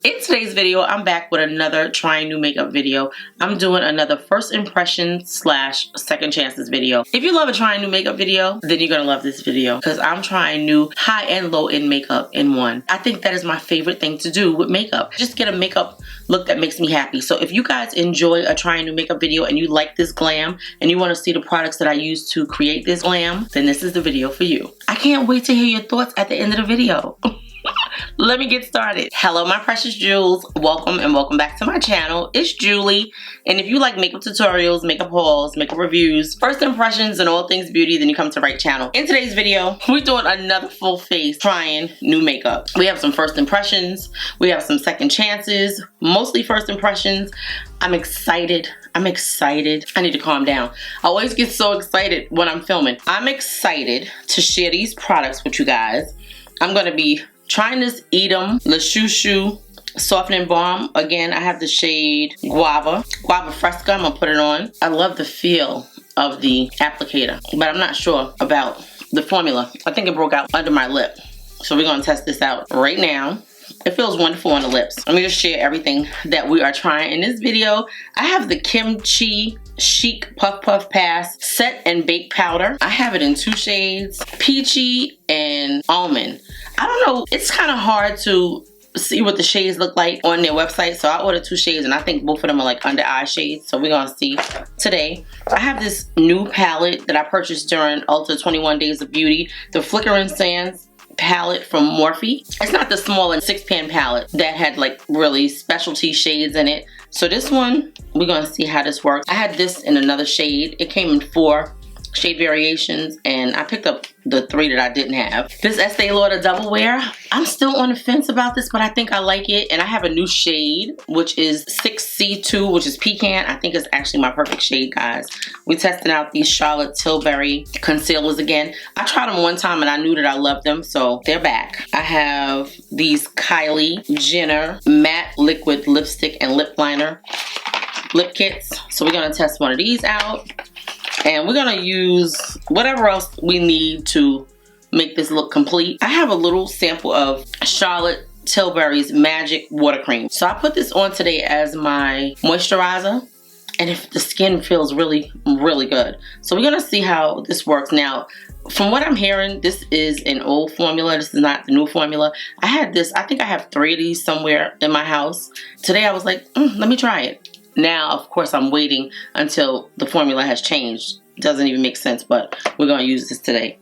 In today's video, I'm back with another trying new makeup video. I'm doing another first impression / second chances video. If you love a trying new makeup video, then you're gonna love this video because I'm trying new high and low end makeup in one. I think that is my favorite thing to do with makeup. Just get a makeup look that makes me happy. So if you guys enjoy a trying new makeup video and you like this glam and you want to see the products that I use to create this glam, then this is the video for you. I can't wait to hear your thoughts at the end of the video. Let me get started. Hello my precious jewels, welcome and welcome back to my channel. It's Julie, and if you like makeup tutorials, makeup hauls, makeup reviews, first impressions and all things beauty, then you come to the right channel. In today's video, we're doing another full face trying new makeup. We have some first impressions, we have some second chances, mostly first impressions. I'm excited. I need to calm down. I always get so excited when I'm filming. I'm excited to share these products with you guys. I'm gonna be trying this Edam Le Chou Chou Softening Balm. Again, I have the shade Guava Fresca. I'm gonna put it on. I love the feel of the applicator, but I'm not sure about the formula. I think it broke out under my lip. So we're gonna test this out right now. It feels wonderful on the lips. Let me just share everything that we are trying in this video. I have the Kimchi Chic Puff Puff Pass Set and Bake Powder. I have it in two shades, Peachy and Almond. I don't know, it's kind of hard to see what the shades look like on their website, so I ordered two shades and I think both of them are like under eye shades, so we're gonna see today. I have this new palette that I purchased during Ulta 21 Days of Beauty, the Flickering Sands palette from Morphe. It's not the small and 6-pan palette that had like really specialty shades in it. So this one, we're gonna see how this works. I had this in another shade. It came in 4 shade variations and I picked up the 3 that I didn't have. This Estée Lauder Double Wear, I'm still on the fence about this, but I think I like it. And I have a new shade, which is 6C2, which is Pecan. I think it's actually my perfect shade, guys. We tested out these Charlotte Tilbury concealers again. I tried them one time and I knew that I loved them, so they're back. I have these Kylie Jenner Matte Liquid Lipstick and Lip Liner lip kits. So we're gonna test one of these out. And we're gonna use whatever else we need to make this look complete. I have a little sample of Charlotte Tilbury's Magic Water Cream. So I put this on today as my moisturizer. And if the skin feels really, really good. So we're gonna see how this works. Now, from what I'm hearing, this is an old formula. This is not the new formula. I had this, I think I have 3 of these somewhere in my house. Today I was like, let me try it. Now, of course, I'm waiting until the formula has changed. Doesn't even make sense, but we're going to use this today.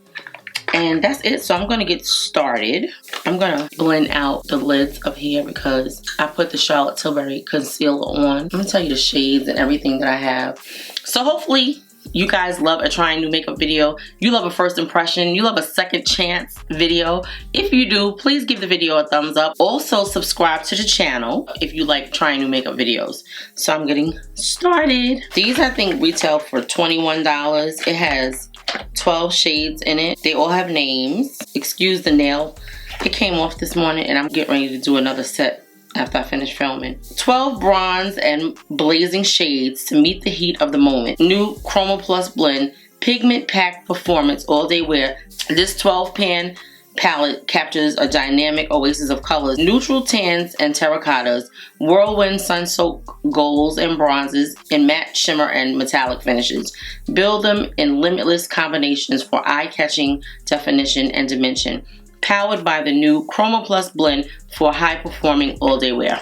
And that's it. So I'm going to get started. I'm going to blend out the lids up here because I put the Charlotte Tilbury concealer on. I'm going to tell you the shades and everything that I have. So hopefully you guys love a trying new makeup video. You love a first impression. You love a second chance video. If you do, please give the video a thumbs up. Also subscribe to the channel if you like trying new makeup videos. So I'm getting started. These I think retail for $21. It has 12 shades in it. They all have names. Excuse the nail. It came off this morning and I'm getting ready to do another set after I finish filming. 12 bronze and blazing shades to meet the heat of the moment. New Chroma Plus Blend Pigment Pack Performance All Day Wear. This 12-pan palette captures a dynamic oasis of colors. Neutral tans and terracottas, whirlwind sun-soaked golds and bronzes, and matte shimmer and metallic finishes. Build them in limitless combinations for eye-catching definition and dimension. Powered by the new Chroma Plus Blend for high-performing all-day wear.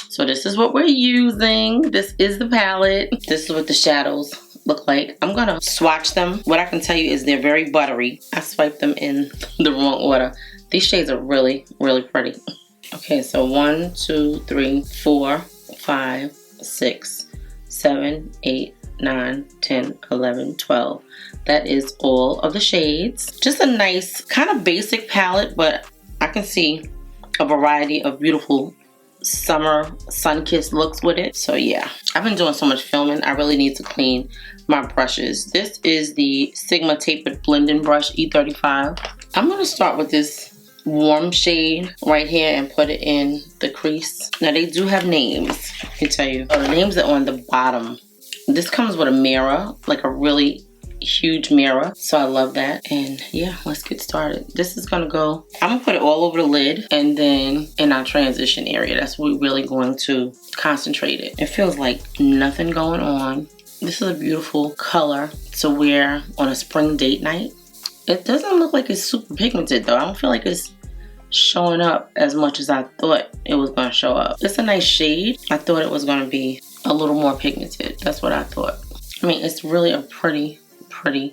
So this is what we're using. This is the palette. This is what the shadows look like. I'm gonna swatch them. What I can tell you is they're very buttery. I swiped them in the wrong order. These shades are really, really pretty. Okay, so 1, 2, 3, 4, 5, 6, 7, 8, 9, 10, 11, 12. That is all of the shades. Just a nice, kind of basic palette, but I can see a variety of beautiful summer sun-kissed looks with it. So yeah, I've been doing so much filming. I really need to clean my brushes. This is the Sigma Tapered Blending Brush E35. I'm gonna start with this warm shade right here and put it in the crease. Now they do have names, I can tell you. Oh, the names are on the bottom. This comes with a mirror, like a really huge mirror, so I love that. And yeah, let's get started. This is gonna go, I'm gonna put it all over the lid, and then in our transition area, that's where we're really going to concentrate it. It feels like nothing going on. This is a beautiful color to wear on a spring date night. It doesn't look like it's super pigmented though. I don't feel like it's showing up as much as I thought it was going to show up. It's a nice shade. I thought it was going to be a little more pigmented. That's what I thought. I mean, it's really a pretty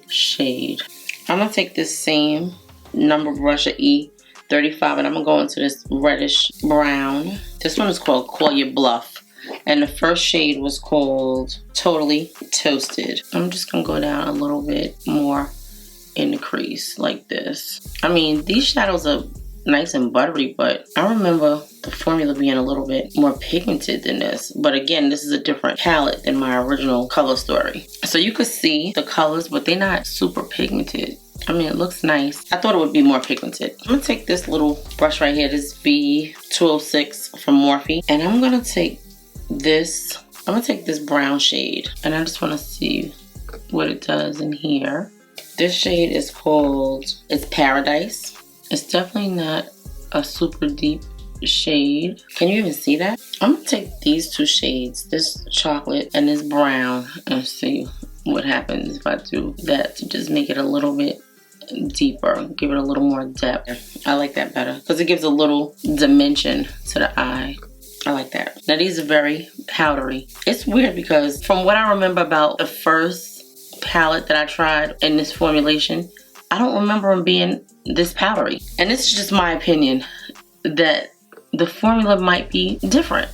shade. I'm going to take this same number brush of E35 and I'm going to go into this reddish brown. This one is called Call Your Bluff. And the first shade was called Totally Toasted. I'm just going to go down a little bit more in the crease like this. I mean, these shadows are nice and buttery, but I remember the formula being a little bit more pigmented than this. But again, this is a different palette than my original color story. So you could see the colors, but they're not super pigmented. I mean, it looks nice. I thought it would be more pigmented. I'm gonna take this little brush right here, this B206 from Morphe, and I'm gonna take this brown shade, and I just wanna see what it does in here. This shade is called, it's Paradise. It's definitely not a super deep shade. Can you even see that? I'm gonna take these two shades, this chocolate and this brown, and see what happens if I do that to just make it a little bit deeper, give it a little more depth. I like that better because it gives a little dimension to the eye. I like that. Now these are very powdery. It's weird because from what I remember about the first palette that I tried in this formulation, I don't remember them being this powdery. And this is just my opinion that the formula might be different.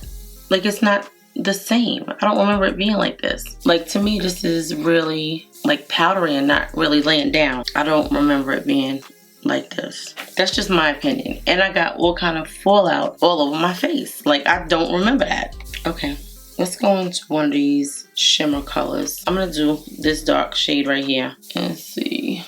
Like it's not the same. I don't remember it being like this. Like to me, this is really like powdery and not really laying down. I don't remember it being like this. That's just my opinion. And I got all kind of fallout all over my face. Like I don't remember that. Okay, let's go into one of these shimmer colors. I'm gonna do this dark shade right here and see.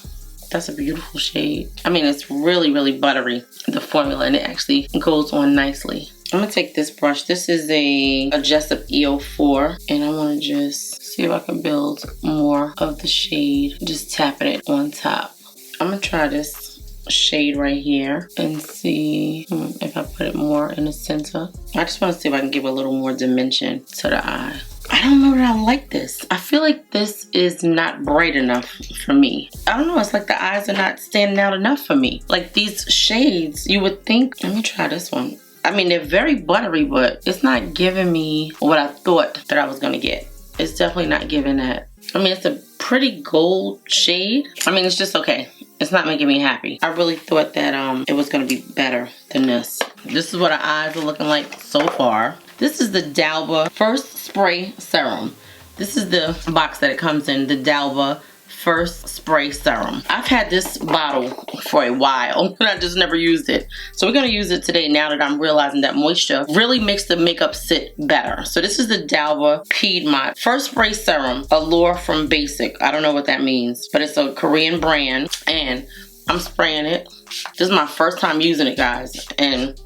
That's a beautiful shade. I mean, it's really buttery, the formula, and it actually goes on nicely. I'm gonna take this brush. This is a Jessup E04, and I wanna just see if I can build more of the shade, just tapping it on top. I'm gonna try this shade right here and see if I put it more in the center. I just wanna see if I can give a little more dimension to the eye. I don't know that I like this. I feel like this is not bright enough for me. I don't know, it's like the eyes are not standing out enough for me. Like these shades, you would think, let me try this one. I mean, they're very buttery, but it's not giving me what I thought that I was gonna get. It's definitely not giving that. I mean, it's a pretty gold shade. I mean, it's just okay. It's not making me happy. I really thought that it was gonna be better than this. This is what our eyes are looking like so far. This is the Dauber First Spray Serum. This is the box that it comes in, the Dauber First Spray Serum. I've had this bottle for a while, but I just never used it. So we're gonna use it today now that I'm realizing that moisture really makes the makeup sit better. So this is the Dauber Piedmont First Spray Serum, Allure from Basic. I don't know what that means, but it's a Korean brand, and I'm spraying it. This is my first time using it, guys, and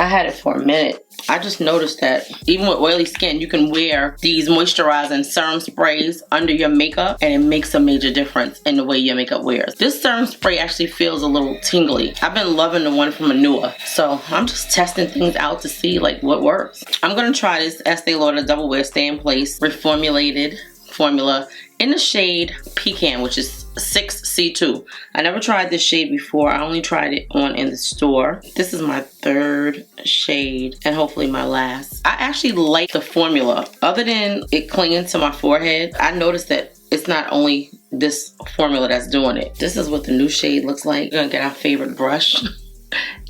I had it for a minute. I just noticed that even with oily skin, you can wear these moisturizing serum sprays under your makeup and it makes a major difference in the way your makeup wears. This serum spray actually feels a little tingly. I've been loving the one from Anua, so I'm just testing things out to see like what works. I'm gonna try this Estée Lauder Double Wear Stay in Place reformulated formula in the shade Pecan, which is 6C2. I never tried this shade before. I only tried it on in the store. This is my third shade and hopefully my last. I actually like the formula. Other than it clinging to my forehead, I noticed that it's not only this formula that's doing it. This is what the new shade looks like. We're gonna get our favorite brush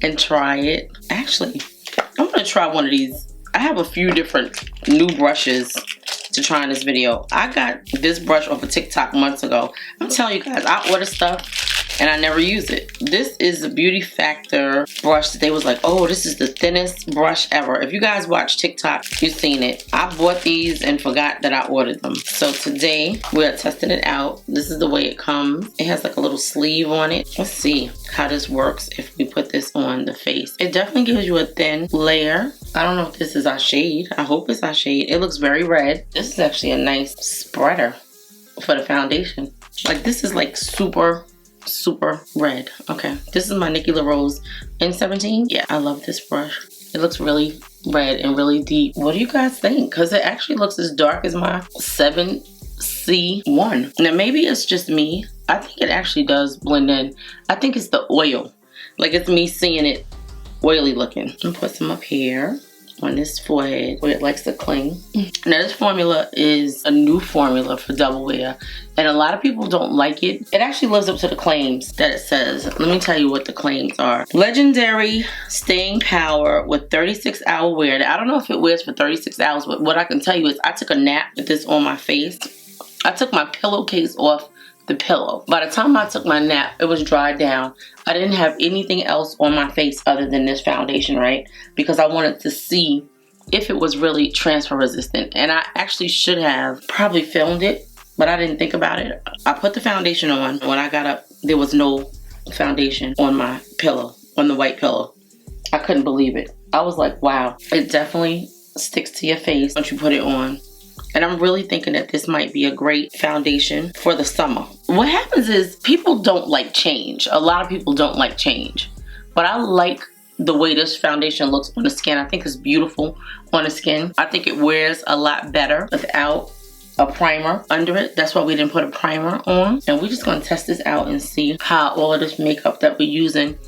and try it. Actually, I'm gonna try one of these. I have a few different new brushes to try in this video. I got this brush off of TikTok months ago. I'm telling you guys, I order stuff and I never use it. This is a Beauty Factor brush that they was like, oh, this is the thinnest brush ever. If you guys watch TikTok, you've seen it. I bought these and forgot that I ordered them. So today we're testing it out. This is the way it comes. It has like a little sleeve on it. Let's see how this works if we put this on the face. It definitely gives you a thin layer. I don't know if this is our shade. I hope it's our shade. It looks very red. This is actually a nice spreader for the foundation. Like, this is like super red. Okay, this is my Nikki LaRose N17. Yeah, I love this brush. It looks really red and really deep. What do you guys think? Because it actually looks as dark as my 7C1. Now, maybe it's just me. I think it actually does blend in. I think it's the oil. Like, it's me seeing it oily looking. I'm gonna put some up here on this forehead where it likes to cling. Now, this formula is a new formula for double wear, and a lot of people don't like it. It actually lives up to the claims that it says. Let me tell you what the claims are. Legendary staying power with 36-hour wear. Now, I don't know if it wears for 36 hours, but what I can tell you is I took a nap with this on my face. I took my pillowcase off the pillow. By the time I took my nap, it was dried down. I didn't have anything else on my face other than this foundation, right? Because I wanted to see if it was really transfer resistant. And I actually should have probably filmed it, but I didn't think about it. I put the foundation on. When I got up, there was no foundation on my pillow, on the white pillow. I couldn't believe it. I was like, wow. It definitely sticks to your face once you put it on. And I'm really thinking that this might be a great foundation for the summer. What happens is people don't like change. A lot of people don't like change. But I like the way this foundation looks on the skin. I think it's beautiful on the skin. I think it wears a lot better without a primer under it. That's why we didn't put a primer on. And we're just going to test this out and see how all of this makeup that we're using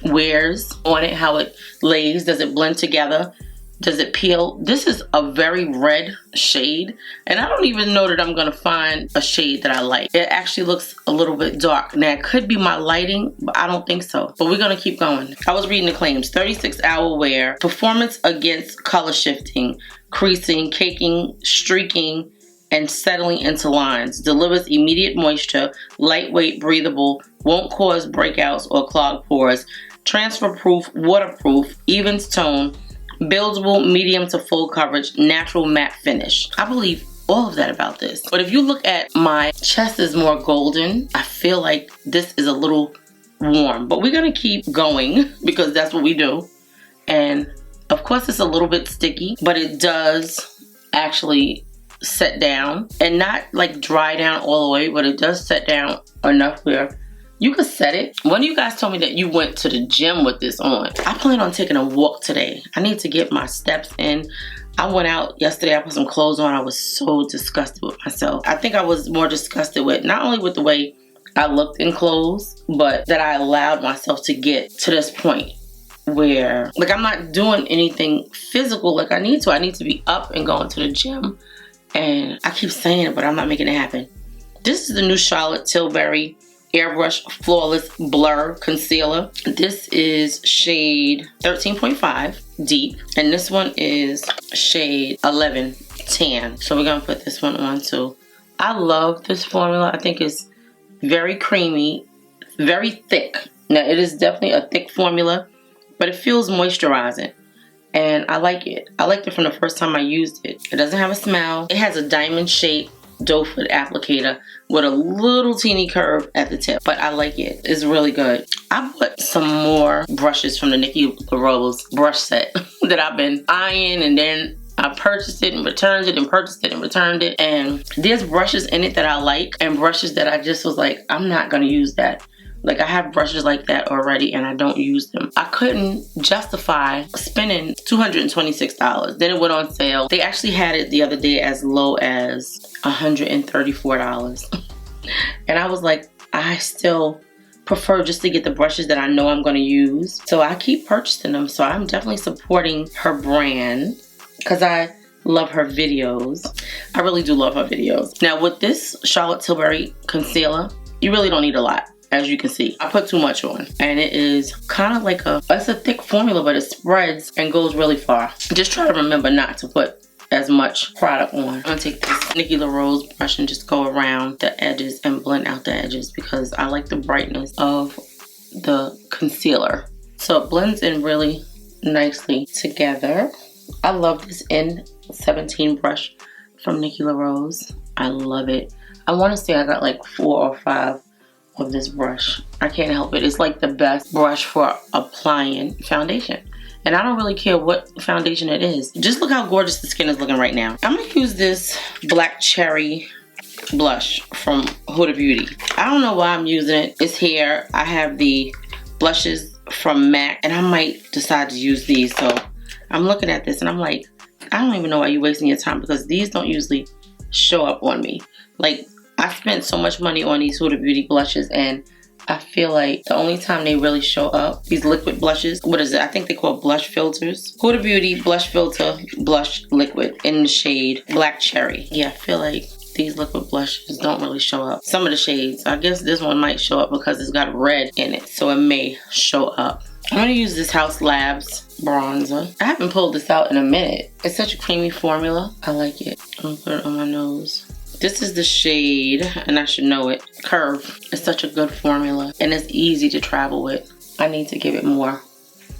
wears on it, how it lays. Does it blend together? Does it peel? This is a very red shade, and I don't even know that I'm gonna find a shade that I like. It actually looks a little bit dark. Now, it could be my lighting, but I don't think so. But we're gonna keep going. I was reading the claims. 36-hour wear, performance against color shifting, creasing, caking, streaking, and settling into lines. Delivers immediate moisture, lightweight, breathable, won't cause breakouts or clogged pores. Transfer proof, waterproof, evens tone, buildable, medium to full coverage, natural matte finish. I believe all of that about this. But if you look at my chest is more golden, I feel like this is a little warm. But we're gonna keep going because that's what we do. And of course it's a little bit sticky, but it does actually set down and not like dry down all the way, but it does set down enough where you could set it. One of you guys told me that you went to the gym with this on. I plan on taking a walk today. I need to get my steps in. I went out yesterday, I put some clothes on. I was so disgusted with myself. I think I was more disgusted with, not only with the way I looked in clothes, but that I allowed myself to get to this point where, like, I'm not doing anything physical like I need to. I need to be up and going to the gym. And I keep saying it, but I'm not making it happen. This is the new Charlotte Tilbury Airbrush Flawless Blur Concealer. This is shade 13.5 deep, and this one is shade 11 tan. So we're gonna put this one on too. I love this formula. I think it's very creamy, very thick. Now, it is definitely a thick formula, but it feels moisturizing, and I like it. I liked it from the first time I used it. It doesn't have a smell. It has a diamond shaped doe foot applicator with a little teeny curve at the tip, but I like it. It's really good. I bought some more brushes from the Nikki LaRose brush set that I've been eyeing, and then I purchased it and returned it and purchased it and returned it. And there's brushes in it that I like and brushes that I just was like, I'm not gonna use that. Like, I have brushes like that already and I don't use them. I couldn't justify spending $226. Then it went on sale. They actually had it the other day as low as $134. And I was like, I still prefer just to get the brushes that I know I'm gonna use. So I keep purchasing them. So I'm definitely supporting her brand because I love her videos. I really do love her videos. Now, with this Charlotte Tilbury concealer, you really don't need a lot. As you can see, I put too much on, and it is kind of like it's a thick formula, but it spreads and goes really far. Just try to remember not to put as much product on. I'm gonna take this Nikki LaRose brush and just go around the edges and blend out the edges because I like the brightness of the concealer. So it blends in really nicely together. I love this N17 brush from Nikki LaRose. I love it. I want to say I got like 4 or 5 of this brush. I can't help it. It's like the best brush for applying foundation. And I don't really care what foundation it is. Just look how gorgeous the skin is looking right now. I'm gonna use this Black Cherry blush from Huda Beauty. I don't know why I'm using it. It's here. I have the blushes from MAC, and I might decide to use these. So I'm looking at this and I'm like, I don't even know why you're wasting your time, because these don't usually show up on me. Like, I spent so much money on these Huda Beauty blushes, and I feel like the only time they really show up, these liquid blushes, what is it? I think they call blush filters. Huda Beauty blush filter blush liquid in the shade Black Cherry. Yeah, I feel like these liquid blushes don't really show up. Some of the shades, I guess this one might show up because it's got red in it, so it may show up. I'm gonna use this House Labs bronzer. I haven't pulled this out in a minute. It's such a creamy formula. I like it. I'm gonna put it on my nose. This is the shade, and I should know it, Curve. It's such a good formula, and it's easy to travel with. I need to give it more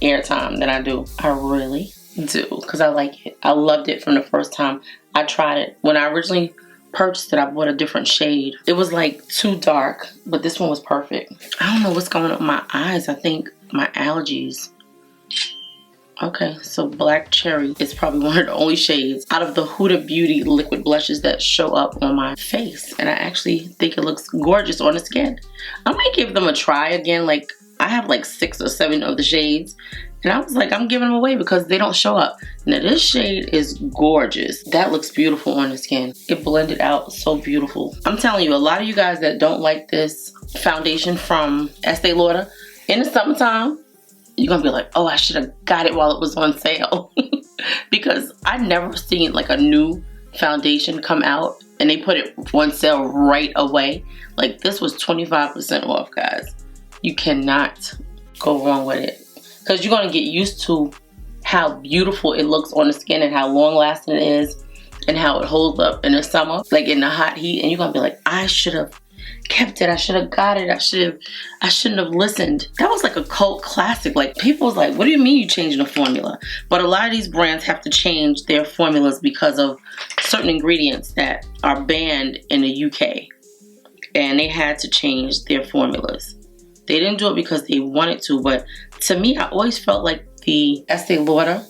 airtime than I do. I really do, because I like it. I loved it from the first time I tried it. When I originally purchased it, I bought a different shade. It was like too dark, but this one was perfect. I don't know what's going on with my eyes. I think my allergies. Okay, so Black Cherry is probably one of the only shades out of the Huda Beauty liquid blushes that show up on my face. And I actually think it looks gorgeous on the skin. I might give them a try again. Like, I have like 6 or 7 of the shades. And I was like, I'm giving them away because they don't show up. Now this shade is gorgeous. That looks beautiful on the skin. It blended out so beautiful. I'm telling you, a lot of you guys that don't like this foundation from Estée Lauder, in the summertime, you're gonna be like, oh, I should have got it while it was on sale. Because I never seen like a new foundation come out and they put it on sale right away. Like, this was 25% off, guys. You cannot go wrong with it, because you're gonna get used to how beautiful it looks on the skin and how long lasting it is and how it holds up in the summer, like in the hot heat. And you're gonna be like, I should have kept it. I should have got it. I shouldn't have listened. That was like a cult classic. Like, people's like, what do you mean you changing the formula? But a lot of these brands have to change their formulas because of certain ingredients that are banned in the UK. And they had to change their formulas. They didn't do it because they wanted to, but to me, I always felt like the Estée Lauder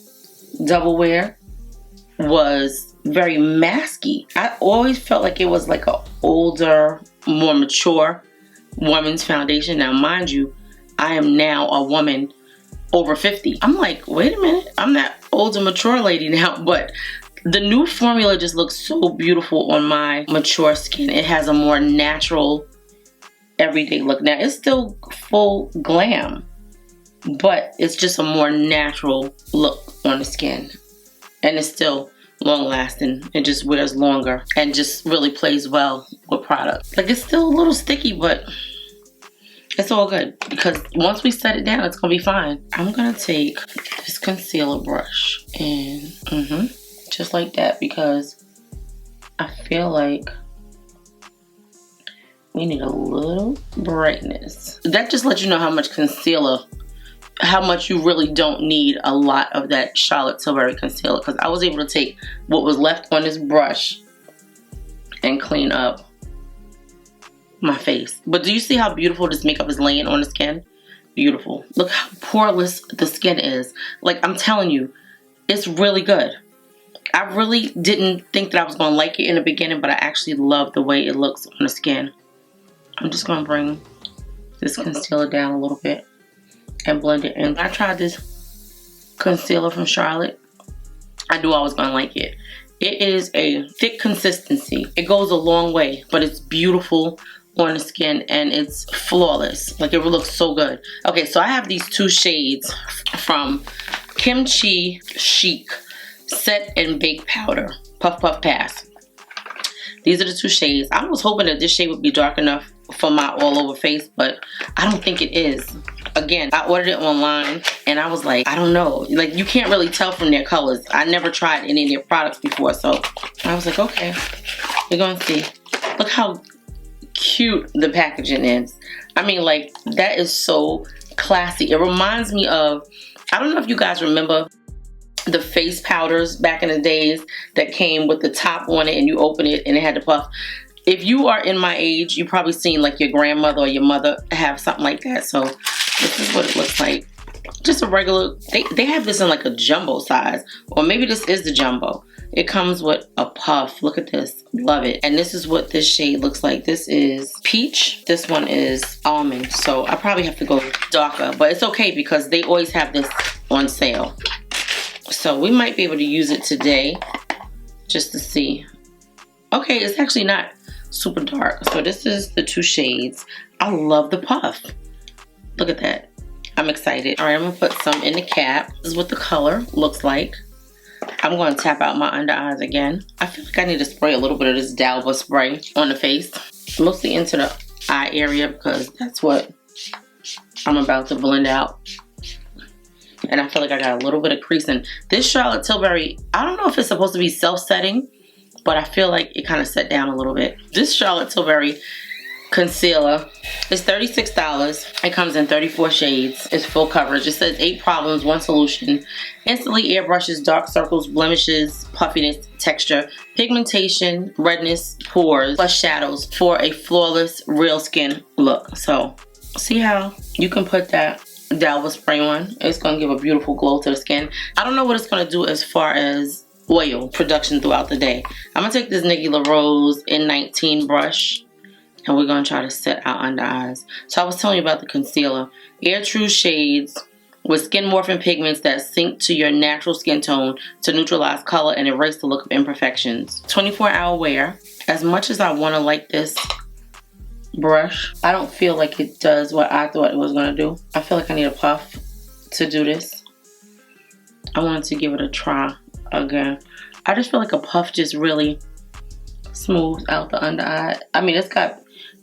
Double Wear was very masky. I always felt like it was like an older, more mature woman's foundation. Now, mind you, I am now a woman over 50. I'm like, wait a minute, I'm that older, mature lady now, but the new formula just looks so beautiful on my mature skin. It has a more natural, everyday look. Now, it's still full glam, but it's just a more natural look on the skin. And it's still long lasting. It just wears longer and just really plays well with products. Like, it's still a little sticky, but it's all good, because once we set it down, it's gonna be fine. I'm gonna take this concealer brush and just like that, because I feel like we need a little brightness. That just lets you know how much concealer, how much you really don't need a lot of that Charlotte Tilbury concealer, because I was able to take what was left on this brush and clean up my face. But do you see how beautiful this makeup is laying on the skin? Beautiful. Look how poreless the skin is. Like, I'm telling you, it's really good. I really didn't think that I was going to like it in the beginning, but I actually love the way it looks on the skin. I'm just going to bring this concealer down a little bit and blend it in. I tried this concealer from Charlotte. I knew I was going to like it. It is a thick consistency. It goes a long way, but it's beautiful on the skin and it's flawless. Like, it looks so good. Okay, so I have these 2 shades from Kimchi Chic Set and Bake Powder Puff Puff Pass. These are the 2 shades. I was hoping that this shade would be dark enough for my all over face, but I don't think it is. Again, I ordered it online and I was like, I don't know. Like, you can't really tell from their colors. I never tried any of their products before, so I was like, okay, we're gonna see. Look how cute the packaging is. I mean, like, that is so classy. It reminds me of, I don't know if you guys remember the face powders back in the days that came with the top on it and you open it and it had the puff. If you are in my age, you've probably seen like your grandmother or your mother have something like that. So this is what it looks like. Just a regular, they have this in like a jumbo size, or maybe this is the jumbo. It comes with a puff. Look at this. Love it. And this is what this shade looks like. This is peach. This one is almond. So I probably have to go darker. But it's okay because they always have this on sale. So we might be able to use it today just to see. Okay, it's actually not super dark. So this is the 2 shades. I love the puff. Look at that. I'm excited. All right, I'm going to put some in the cap. This is what the color looks like. I'm going to tap out my under eyes again. I feel like I need to spray a little bit of this Dalva spray on the face. Mostly into the eye area because that's what I'm about to blend out. And I feel like I got a little bit of creasing. This Charlotte Tilbury, I don't know if it's supposed to be self-setting, but I feel like it kind of set down a little bit. This Charlotte Tilbury concealer is $36. It comes in 34 shades. It's full coverage. It says 8 problems, 1 solution. Instantly airbrushes dark circles, blemishes, puffiness, texture, pigmentation, redness, pores, plus shadows for a flawless, real skin look. So, see how you can put that Dalva spray on? It's going to give a beautiful glow to the skin. I don't know what it's going to do as far as oil production throughout the day. I'm going to take this Nikki LaRose N19 brush. And we're going to try to set our under eyes. So I was telling you about the concealer. Air True shades with skin morphing pigments that sync to your natural skin tone to neutralize color and erase the look of imperfections. 24-hour wear. As much as I want to like this brush, I don't feel like it does what I thought it was going to do. I feel like I need a puff to do this. I wanted to give it a try again. I just feel like a puff just really smooths out the under eye. I mean, it's got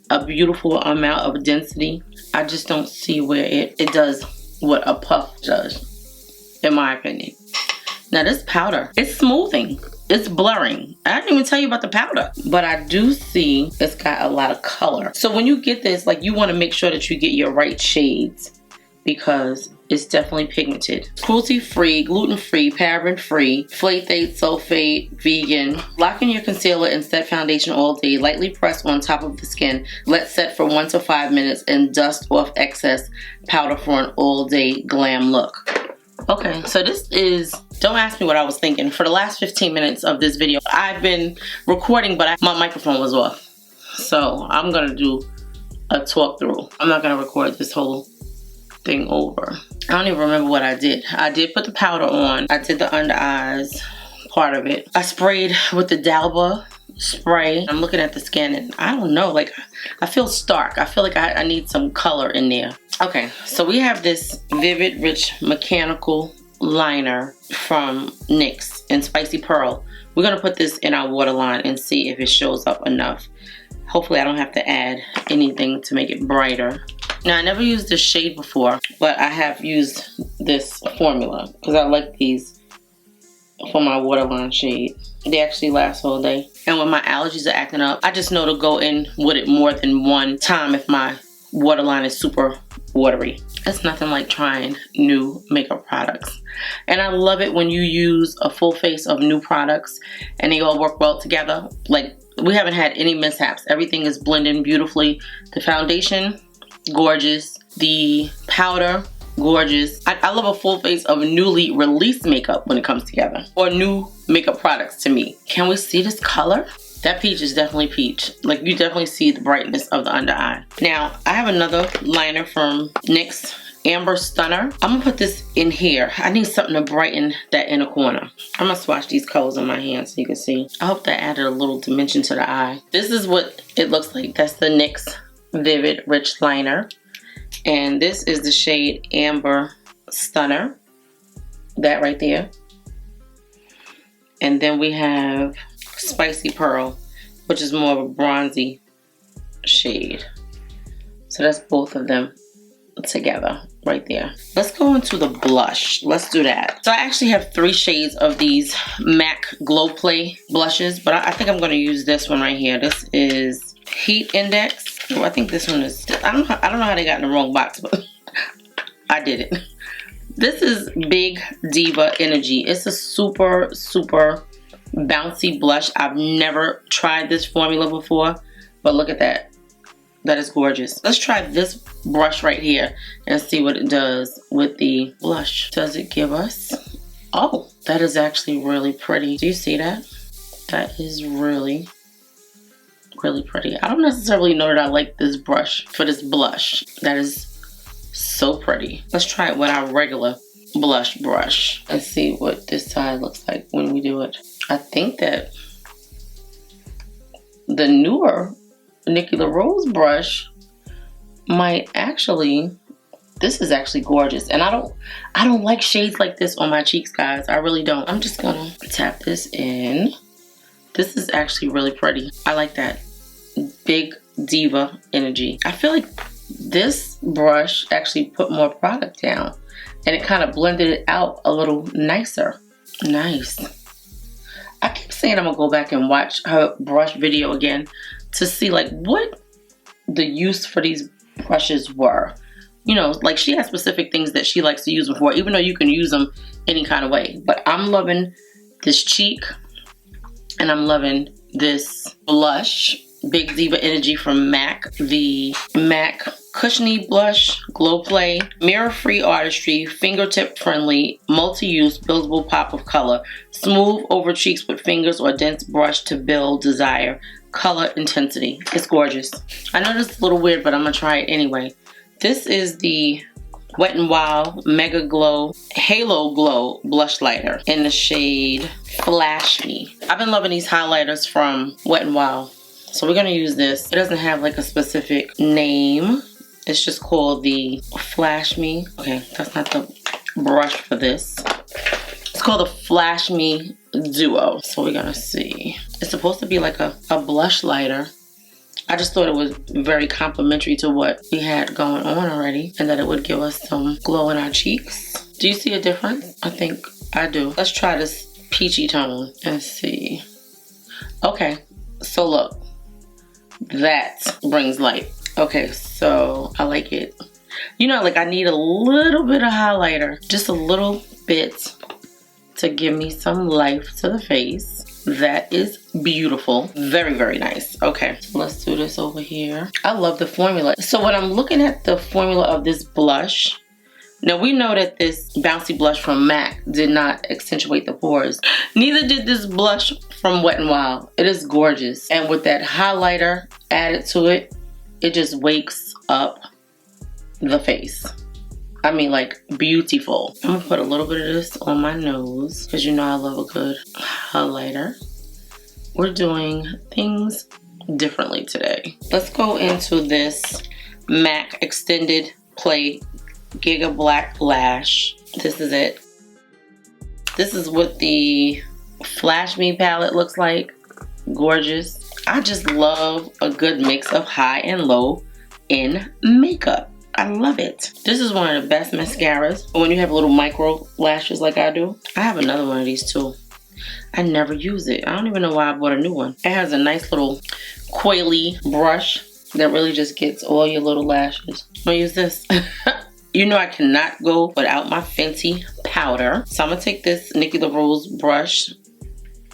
a beautiful amount of density. I just don't see where it does what a puff does, in my opinion. Now this powder, it's smoothing. It's blurring. I didn't even tell you about the powder. But I do see it's got a lot of color. So when you get this, like, you want to make sure that you get your right shades because it's definitely pigmented. Cruelty-free, gluten-free, paraben-free, phthalate, sulfate, vegan. Lock in your concealer and set foundation all day. Lightly press on top of the skin. Let set for 1 to 5 minutes and dust off excess powder for an all-day glam look. Okay, so this is, don't ask me what I was thinking. For the last 15 minutes of this video, I've been recording, but my microphone was off. So I'm gonna do a talk through. I'm not gonna record this whole thing over. I don't even remember what I did. I did put the powder on. I did the under eyes part of it. I sprayed with the Dalva spray. I'm looking at the skin and I don't know, like, I feel stark. I feel like I need some color in there. Okay, so we have this Vivid Rich Mechanical Liner from NYX in Spicy Pearl. We're gonna put this in our waterline and see if it shows up enough. Hopefully I don't have to add anything to make it brighter. Now, I never used this shade before, but I have used this formula because I like these for my waterline shade. They actually last all day. And when my allergies are acting up, I just know to go in with it more than one time if my waterline is super watery. It's nothing like trying new makeup products. And I love it when you use a full face of new products and they all work well together. Like, we haven't had any mishaps. Everything is blending beautifully. The foundation, gorgeous. The powder, gorgeous. I love a full face of newly released makeup when it comes together, or new makeup products to me. Can we see this color? That peach is definitely peach. Like, you definitely see the brightness of the under eye. Now, I have another liner from NYX, Amber Stunner. I'm gonna put this in here. I need something to brighten that inner corner. I'm gonna swatch these colors on my hand so you can see. I hope that added a little dimension to the eye. This is what it looks like. That's the NYX Vivid Rich Liner. And this is the shade Amber Stunner. That right there. And then we have Spicy Pearl, which is more of a bronzy shade. So that's both of them together right there. Let's go into the blush. Let's do that. So I actually have 3 shades of these MAC Glow Play blushes, but I think I'm going to use this one right here. This is Heat Index. Oh, I think this one is, I don't know how they got in the wrong box, but I did it. This is Big Diva Energy. It's a super, super bouncy blush. I've never tried this formula before, but look at that. That is gorgeous. Let's try this brush right here and see what it does with the blush. Does it give us Oh, that is actually really pretty. Do you see that? That is really, really pretty. I don't necessarily know that I like this brush for this blush. That is so pretty. Let's try it with our regular blush brush and see what this side looks like when we do it. I think that the newer Nikki LaRose brush might actually, this is actually gorgeous. And I don't like shades like this on my cheeks, guys. I really don't. I'm just gonna tap this in. This is actually really pretty. I like that big diva energy. I feel like this brush actually put more product down and it kind of blended it out a little nicer. Nice. I keep saying I'm gonna go back and watch her brush video again to see like what the use for these brushes were. You know, like she has specific things that she likes to use them for, even though you can use them any kind of way. But I'm loving this cheek and I'm loving this blush, Big Diva Energy from MAC. The MAC Cushiony Blush, Glow Play, Mirror-Free Artistry, Fingertip-Friendly, Multi-Use, Buildable Pop of Color. Smooth over cheeks with fingers or dense brush to build desire. Color intensity. It's gorgeous. I know this is a little weird, but I'm going to try it anyway. This is the Wet n Wild Mega Glow Halo Glow Blush Lighter in the shade Flash Me. I've been loving these highlighters from Wet n Wild. So we're going to use this. It doesn't have like a specific name. It's just called the Flash Me. Okay, that's not the brush for this. It's called the Flash Me Duo. So we're going to see. It's supposed to be like a blush lighter. I just thought it was very complimentary to what we had going on already. And that it would give us some glow in our cheeks. Do you see a difference? I think I do. Let's try this peachy tone and see. Okay, so look. That brings light. Okay, so I like it. You know, like I need a little bit of highlighter. Just a little bit to give me some life to the face. That is beautiful. Very, very nice. Okay, so let's do this over here. I love the formula. So when I'm looking at the formula of this blush, now we know that this bouncy blush from MAC did not accentuate the pores. Neither did this blush from Wet n Wild. It is gorgeous. And with that highlighter added to it, it just wakes up the face. I mean, like, beautiful. I'm gonna put a little bit of this on my nose because you know I love a good highlighter. We're doing things differently today. Let's go into this MAC Extended Play Giga Black Lash. This is it. This is what the Flash Me palette looks like. Gorgeous. I just love a good mix of high and low in makeup. I love it. This is one of the best mascaras when you have little micro lashes like I do. I have another one of these too. I never use it. I don't even know why I bought a new one. It has a nice little coily brush that really just gets all your little lashes. I'm gonna use this. You know I cannot go without my Fenty powder. So I'm gonna take this Nikki LaRose brush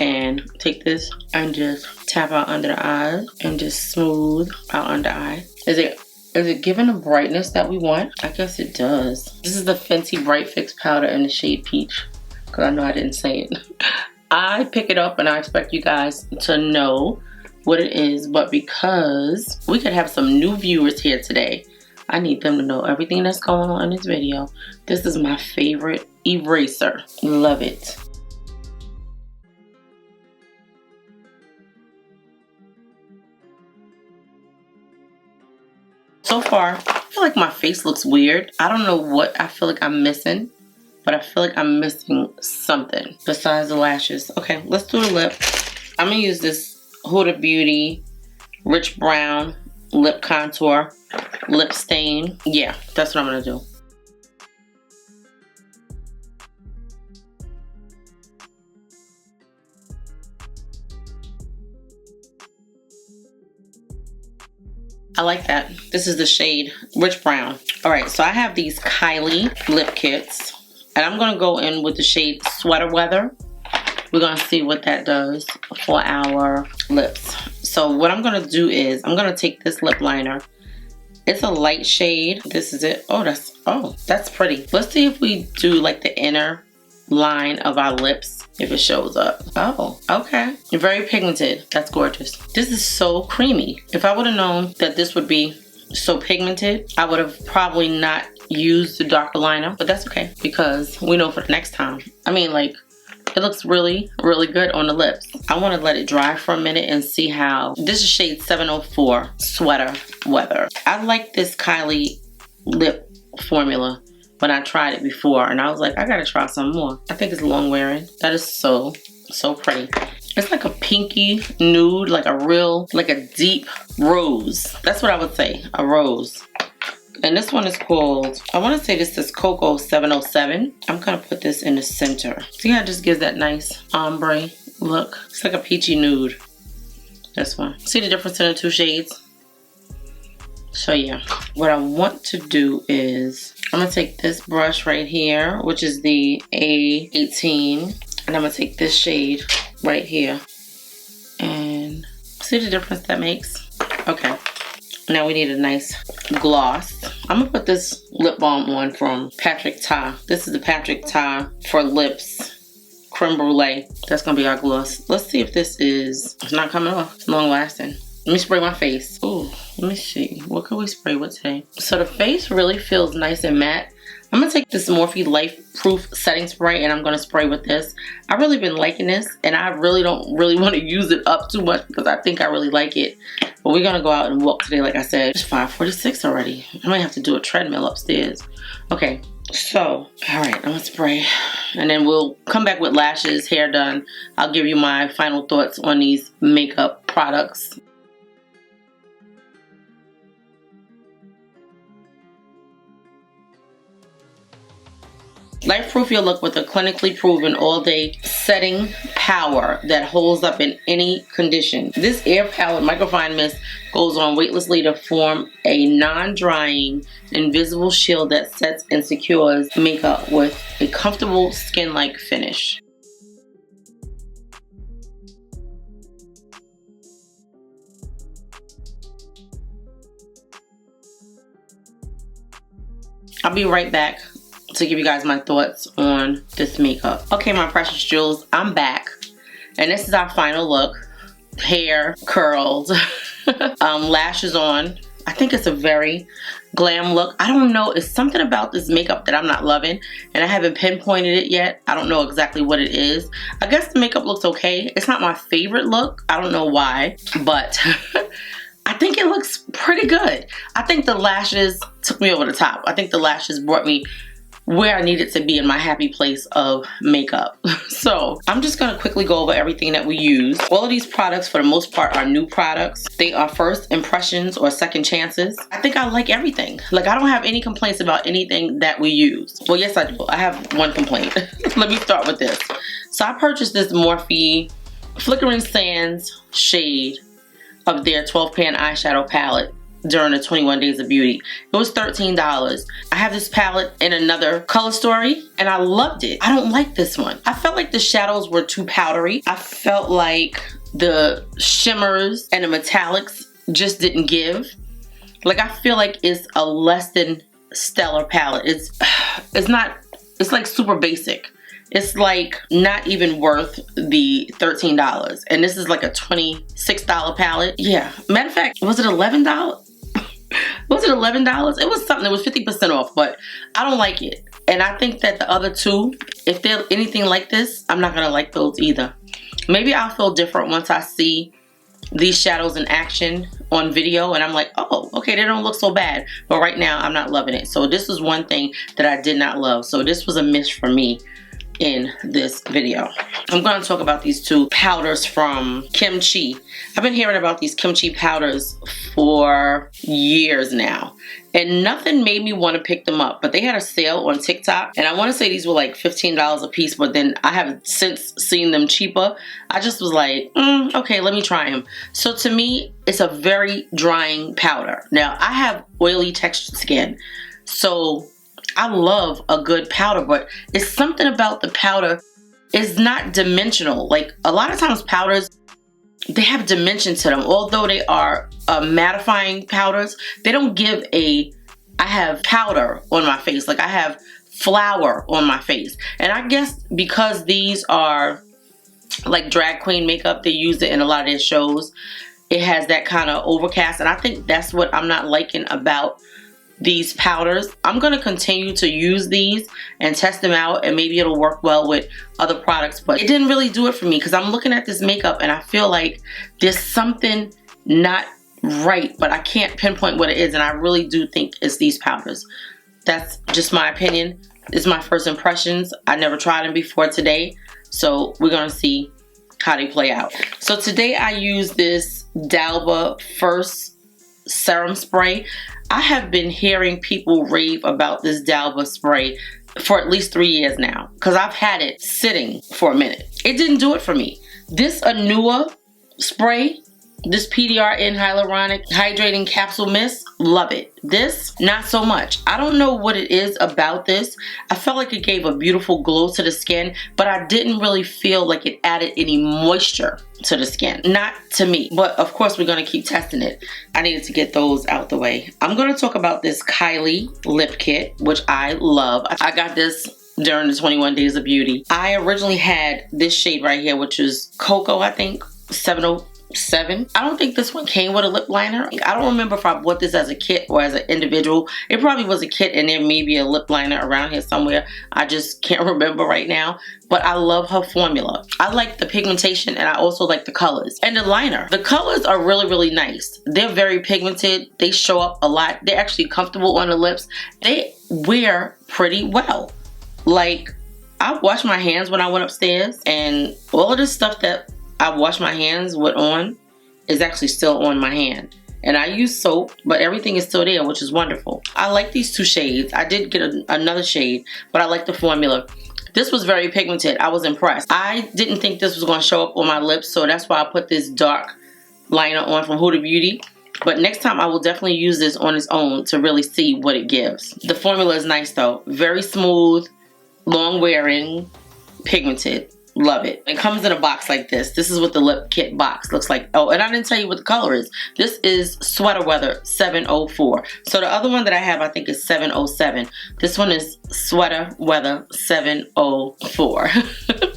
and take this and just tap out under the eyes and just smooth out under eye. Is it giving the brightness that we want? I guess it does. This is the Fenty Bright Fix powder in the shade Peach. Because I know I didn't say it. I pick it up and I expect you guys to know what it is. But because we could have some new viewers here today, I need them to know everything that's going on in this video. This is my favorite eraser. Love it. So far, I feel like my face looks weird. I don't know what I feel like I'm missing, but I feel like I'm missing something besides the lashes. Okay, let's do the lip. I'm gonna use this Huda Beauty Rich Brown Lip Contour Lip Stain. Yeah, that's what I'm gonna do. I like that. This is the shade Rich Brown. Alright, so I have these Kylie lip kits. And I'm going to go in with the shade Sweater Weather. We're going to see what that does for our lips. So what I'm going to do is, I'm going to take this lip liner. It's a light shade. This is it. Oh, that's pretty. Let's see if we do like the inner line of our lips if it shows up. Oh, okay. Very pigmented. That's gorgeous. This is so creamy. If I would have known that this would be so pigmented, I would have probably not used the darker liner, but that's okay because we know for the next time. I mean, like, it looks really, really good on the lips. I want to let it dry for a minute and see how. This is shade 704, Sweater Weather. I like this Kylie lip formula when I tried it before, and I was like, I gotta try some more. I think it's long wearing. That is so, so pretty. It's like a pinky nude, like a deep rose. That's what I would say, a rose. And this one is called, I want to say this is Cocoa 707. I'm going to put this in the center. See how it just gives that nice ombre look? It's like a peachy nude. This one. See the difference in the two shades? So yeah, what I want to do is, I'm going to take this brush right here, which is the A18. And I'm going to take this shade right here. And see the difference that makes? Okay. Now we need a nice gloss. I'm gonna put this lip balm on from Patrick Ta. This is the Patrick Ta for lips creme brulee. That's gonna be our gloss. Let's see if this is, it's not coming off. It's long lasting. Let me spray my face. Ooh, let me see. What can we spray with today? So the face really feels nice and matte. I'm gonna take this Morphe Life Proof setting spray and I'm gonna spray with this. I've really been liking this and I really don't want to use it up too much because I think I really like it. But we're gonna go out and walk today, like I said. It's 5:46 already. I might have to do a treadmill upstairs. Okay, so, all right, I'm gonna spray. And then we'll come back with lashes, hair done. I'll give you my final thoughts on these makeup products. Life proof your look with a clinically proven all-day setting power that holds up in any condition. This air powered microfine mist goes on weightlessly to form a non-drying invisible shield that sets and secures makeup with a comfortable skin-like finish. I'll be right back to give you guys my thoughts on this makeup. Okay, my precious jewels, I'm back. And this is our final look. Hair curled, lashes on. I think it's a very glam look. I don't know, it's something about this makeup that I'm not loving and I haven't pinpointed it yet. I don't know exactly what it is. I guess the makeup looks okay. It's not my favorite look. I don't know why, but I think it looks pretty good. I think the lashes took me over the top. I think the lashes brought me where I needed to be in my happy place of makeup. So I'm just gonna quickly go over everything that we use. All of these products for the most part are new products. They are first impressions or second chances. I think I like everything. Like, I don't have any complaints about anything that we use. Well, yes I do. I have one complaint. Let me start with this. So I purchased this Morphe Flickering Sands shade of their 12 pan eyeshadow palette during the 21 Days of Beauty. It was $13. I have this palette in another color story and I loved it. I don't like this one. I felt like the shadows were too powdery. I felt like the shimmers and the metallics just didn't give. Like, I feel like it's a less than stellar palette. It's like super basic. It's like not even worth the $13. And this is like a $26 palette. Yeah, matter of fact, was it $11? Was it $11? It was something. It was 50% off, but I don't like it. And I think that the other two, if they're anything like this, I'm not gonna like those either. Maybe I'll feel different once I see these shadows in action on video and I'm like, oh, okay, they don't look so bad. But right now, I'm not loving it. So this is one thing that I did not love. So this was a miss for me in this video. I'm going to talk about these two powders from Kimchi. I've been hearing about these Kimchi powders for years now and nothing made me want to pick them up, but they had a sale on TikTok and I want to say these were like $15 a piece, but then I have since seen them cheaper. I just was like, okay, let me try them. So to me, it's a very drying powder. Now, I have oily textured skin, so I love a good powder, but it's something about the powder. It's not dimensional. Like, a lot of times powders, they have dimension to them. Although they are mattifying powders, they don't give I have powder on my face. Like, I have flower on my face. And I guess because these are like drag queen makeup, they use it in a lot of their shows, it has that kind of overcast, and I think that's what I'm not liking about these powders. I'm going to continue to use these and test them out, and maybe it'll work well with other products, but it didn't really do it for me because I'm looking at this makeup and I feel like there's something not right, but I can't pinpoint what it is, and I really do think it's these powders. That's just my opinion. It's my first impressions. I never tried them before today, so we're going to see how they play out. So today I use this Dalba First Serum Spray. I have been hearing people rave about this Dalba spray for at least 3 years now because I've had it sitting for a minute. It didn't do it for me. This Anua spray, this PDRN Hyaluronic Hydrating Capsule Mist, love it. This, not so much. I don't know what it is about this. I felt like it gave a beautiful glow to the skin, but I didn't really feel like it added any moisture to the skin. Not to me, but of course we're gonna keep testing it. I needed to get those out the way. I'm gonna talk about this Kylie lip kit, which I love. I got this during the 21 Days of Beauty. I originally had this shade right here, which is Cocoa, I think, 707. I don't think this one came with a lip liner. I don't remember if I bought this as a kit or as an individual. It probably was a kit and there may be a lip liner around here somewhere. I just can't remember right now. But I love her formula. I like the pigmentation and I also like the colors. And the liner. The colors are really, really nice. They're very pigmented. They show up a lot. They're actually comfortable on the lips. They wear pretty well. Like, I washed my hands when I went upstairs and all of this stuff that I washed my hands with on is actually still on my hand. And I use soap, but everything is still there, which is wonderful. I like these two shades. I did get another shade, but I like the formula. This was very pigmented. I was impressed. I didn't think this was going to show up on my lips, so that's why I put this dark liner on from Huda Beauty. But next time I will definitely use this on its own to really see what it gives. The formula is nice though. Very smooth, long wearing, pigmented. Love it. It comes in a box like this. This is what the lip kit box looks like. Oh, and I didn't tell you what the color is. This is Sweater Weather 704. So the other one that I have, I think, is 707. This one is Sweater Weather 704.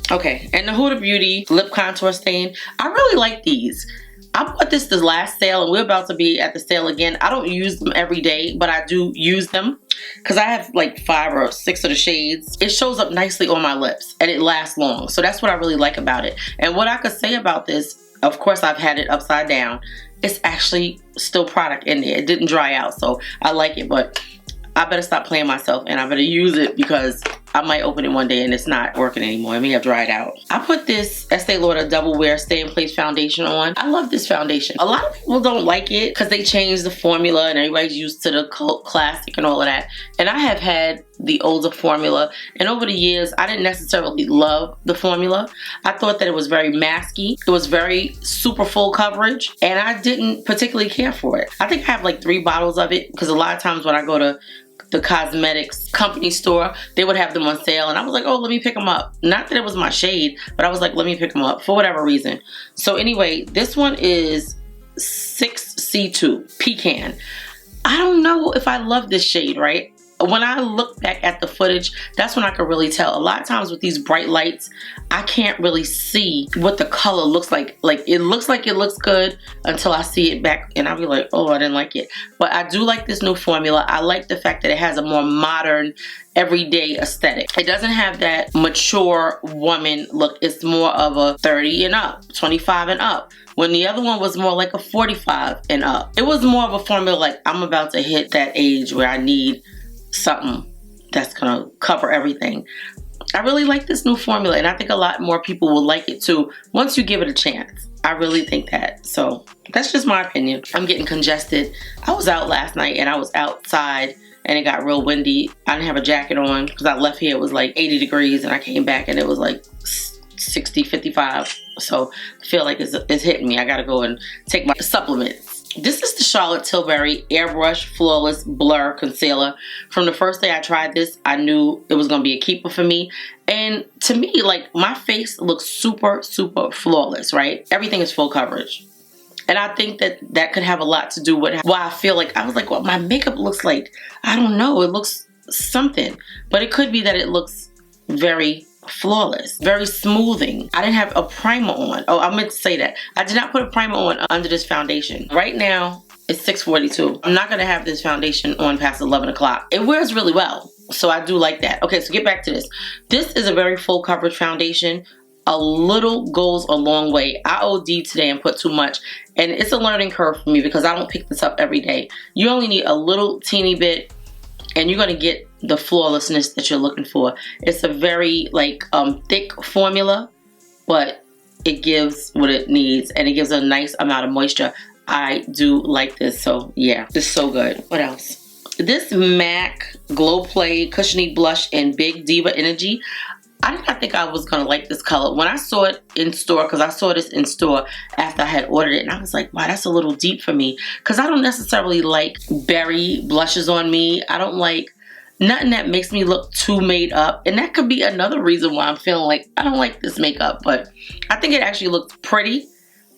Okay, and the Huda Beauty lip contour stain. I really like these. I bought this the last sale and we're about to be at the sale again. I don't use them every day, but I do use them because I have like 5 or 6 of the shades. It shows up nicely on my lips and it lasts long. So that's what I really like about it. And what I could say about this, of course I've had it upside down. It's actually still product in there. It didn't dry out, so I like it, but I better stop playing myself and I better use it because I might open it one day and it's not working anymore. It may have dried out. I put this Estee Lauder Double Wear Stay in Place foundation on. I love this foundation. A lot of people don't like it because they changed the formula and everybody's used to the cult classic and all of that. And I have had the older formula, and over the years I didn't necessarily love the formula. I thought that it was very masky. It was very super full coverage and I didn't particularly care for it. I think I have like 3 bottles of it because a lot of times when I go to the cosmetics company store, they would have them on sale and I was like, oh, let me pick them up. Not that it was my shade, but I was like, let me pick them up for whatever reason. So anyway, this one is 6C2 Pecan. I don't know if I love this shade, right? When I look back at the footage, that's when I can really tell. A lot of times with these bright lights, I can't really see what the color looks like. Like, it looks good until I see it back and I'll be like, oh, I didn't like it. But I do like this new formula. I like the fact that it has a more modern, everyday aesthetic. It doesn't have that mature woman look. It's more of a 30 and up, 25 and up. When the other one was more like a 45 and up. It was more of a formula like, I'm about to hit that age where I need something that's gonna cover everything. I really like this new formula and I think a lot more people will like it too once you give it a chance. I really think that. So that's just my opinion. I'm getting congested. I was out last night and I was outside and it got real windy. I didn't have a jacket on because I left here, it was like 80 degrees and I came back and it was like 60, 55. So I feel like it's hitting me. I gotta go and take my supplements. This is the Charlotte Tilbury Airbrush Flawless Blur Concealer. From the first day I tried this, I knew it was going to be a keeper for me. And to me, like, my face looks super, super flawless, right? Everything is full coverage. And I think that that could have a lot to do with why I feel like, I was like, well, my makeup looks like, I don't know, it looks something. But it could be that it looks very flawless, very smoothing. I didn't have a primer on. Oh, I meant to say that. I did not put a primer on under this foundation. Right now, it's 6:42. I'm not going to have this foundation on past 11 o'clock. It wears really well, so I do like that. Okay, so get back to this. This is a very full coverage foundation. A little goes a long way. I OD'd today and put too much, and it's a learning curve for me because I don't pick this up every day. You only need a little teeny bit, and you're going to get the flawlessness that you're looking for. It's a very thick formula, but it gives what it needs, and it gives a nice amount of moisture. I do like this, so yeah, this is so good. What else? This MAC Glow Play Cushiony Blush in Big Diva Energy. I did not think I was gonna like this color. When I saw it in store, because I saw this in store after I had ordered it, and I was like, wow, that's a little deep for me. Because I don't necessarily like berry blushes on me. I don't like nothing that makes me look too made up. And that could be another reason why I'm feeling like I don't like this makeup. But I think it actually looks pretty.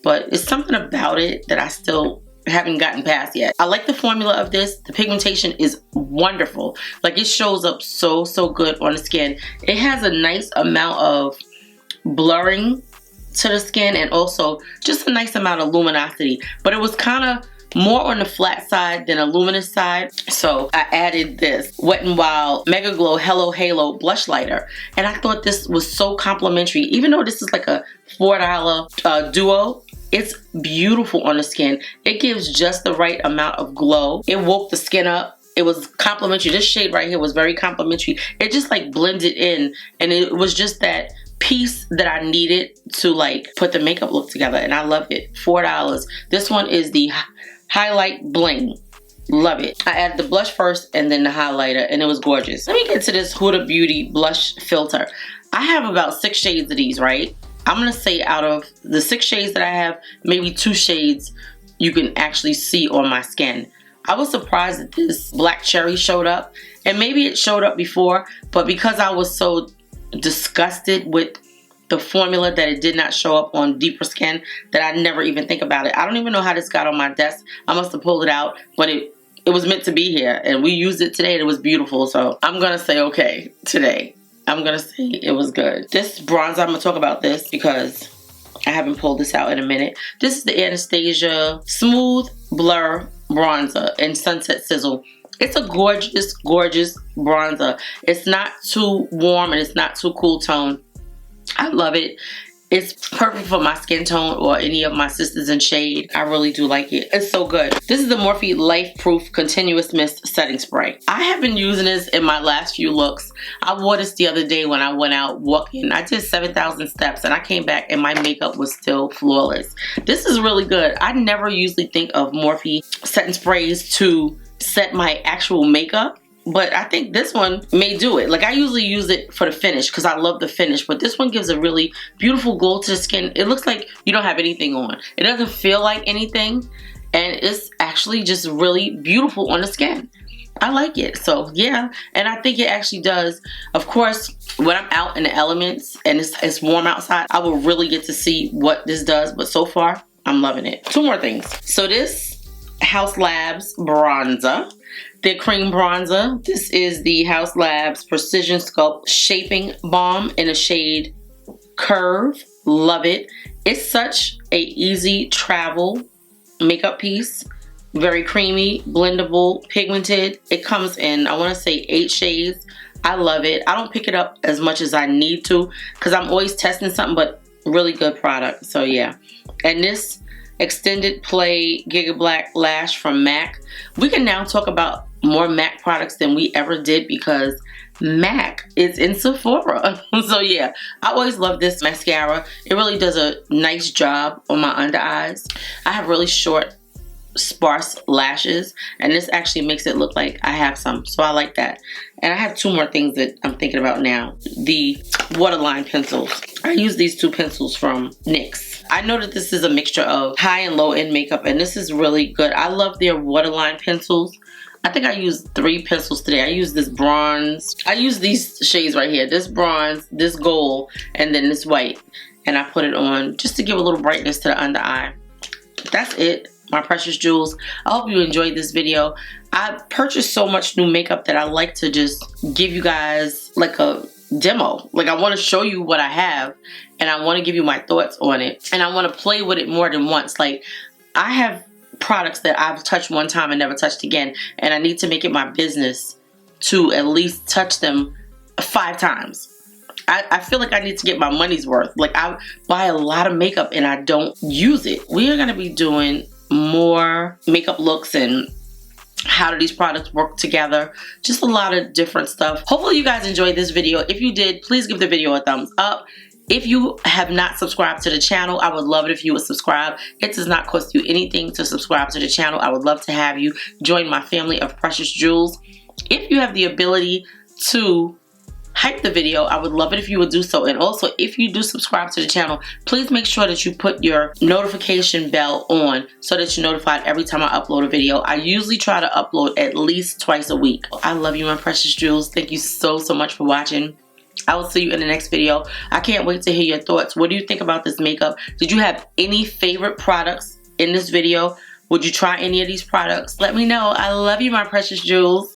But it's something about it that I still haven't gotten past yet. I like the formula of this. The pigmentation is wonderful. Like, it shows up so good on the skin. It has a nice amount of blurring to the skin and also just a nice amount of luminosity. But it was kind of more on the flat side than a luminous side. So I added this Wet n Wild Mega Glow Hello Halo Blush Lighter. And I thought this was so complimentary. Even though this is like a $4 duo, it's beautiful on the skin. It gives just the right amount of glow. It woke the skin up. It was complimentary. This shade right here was very complimentary. It just like blended in, and it was just that piece that I needed to like put the makeup look together, and I love it. $4. This one is the Highlight Bling. Love it. I added the blush first and then the highlighter, and it was gorgeous. Let me get to this Huda Beauty blush filter. I have about 6 shades of these, right? I'm gonna say out of the 6 shades that I have, maybe 2 shades you can actually see on my skin. I was surprised that this Black Cherry showed up, and maybe it showed up before, but because I was so disgusted with the formula that it did not show up on deeper skin, that I never even think about it. I don't even know how this got on my desk. I must have pulled it out, but it was meant to be here, and we used it today and it was beautiful, so I'm gonna say okay today. I'm gonna say it was good. This bronzer, I'm gonna talk about this because I haven't pulled this out in a minute. This is the Anastasia Smooth Blur Bronzer in Sunset Sizzle. It's a gorgeous, gorgeous bronzer. It's not too warm and it's not too cool tone. I love it. It's perfect for my skin tone or any of my sisters in shade. I really do like it. It's so good. This is the Morphe Life Proof Continuous Mist Setting Spray. I have been using this in my last few looks. I wore this the other day when I went out walking. I did 7,000 steps and I came back and my makeup was still flawless. This is really good. I never usually think of Morphe setting sprays to set my actual makeup, but I think this one may do it. Like, I usually use it for the finish because I love the finish, but this one gives a really beautiful glow to the skin. It looks like you don't have anything on. It doesn't feel like anything, and it's actually just really beautiful on the skin. I like it. So yeah, and I think it actually does. Of course, when I'm out in the elements and it's warm outside, I will really get to see what this does, but so far I'm loving it. 2 more things. So this Haus Labs bronzer, the cream bronzer. This is the Haus Labs Precision Sculpt Shaping Balm in a shade Curve. Love it. It's such a easy travel makeup piece. Very creamy, blendable, pigmented. It comes in, I want to say 8 shades. I love it. I don't pick it up as much as I need to because I'm always testing something, but really good product. So yeah. And this Extended Play Giga Black Lash from MAC. We can now talk about more MAC products than we ever did because MAC is in Sephora. So yeah, I always love this mascara. It really does a nice job on my under eyes. I have really short, sparse lashes, and this actually makes it look like I have some, so I like that. And I have 2 more things that I'm thinking about now. The waterline pencils. I use these 2 pencils from NYX. I know that this is a mixture of high and low end makeup, and this is really good. I love their waterline pencils. I think I used 3 pencils today. I used this bronze. I used these shades right here. This bronze, this gold, and then this white. And I put it on just to give a little brightness to the under eye. That's it, my precious jewels. I hope you enjoyed this video. I purchased so much new makeup that I like to just give you guys like a demo. Like, I want to show you what I have, and I want to give you my thoughts on it, and I want to play with it more than once. Like, I have products that I've touched one time and never touched again, and I need to make it my business to at least touch them 5 times. I feel like I need to get my money's worth. Like, I buy a lot of makeup and I don't use it. We are going to be doing more makeup looks and how do these products work together. Just a lot of different stuff. Hopefully you guys enjoyed this video. If you did, please give the video a thumbs up. If you have not subscribed to the channel, I would love it if you would subscribe. It does not cost you anything to subscribe to the channel. I would love to have you join my family of precious jewels. If you have the ability to hype the video, I would love it if you would do so. And also, if you do subscribe to the channel, please make sure that you put your notification bell on so that you're notified every time I upload a video. I usually try to upload at least twice a week. I love you, my precious jewels. Thank you so much for watching. I will see you in the next video. I can't wait to hear your thoughts. What do you think about this makeup? Did you have any favorite products in this video? Would you try any of these products? Let me know. I love you, my precious jewels.